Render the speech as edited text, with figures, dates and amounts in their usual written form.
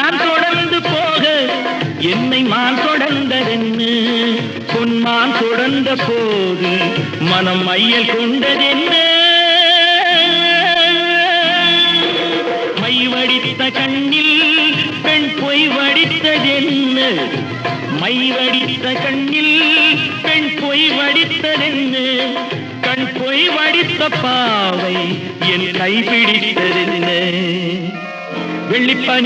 நான் தொடர்ந்து போக என்னை மான் தொடர்ந்ததென்னு பொன்மான் தொடர்ந்த போது மனம் மையல் கொண்டதென்ன மை வடித்த கண்ணில் பெண் பொய் வடித்ததென்ன மை வடித்த கண்ணில் பெண் பொய் வடித்ததென்ன கண் பொய் வடித்த பாவை என் கை பிடித்ததென்ன வெள்ளிப்பனி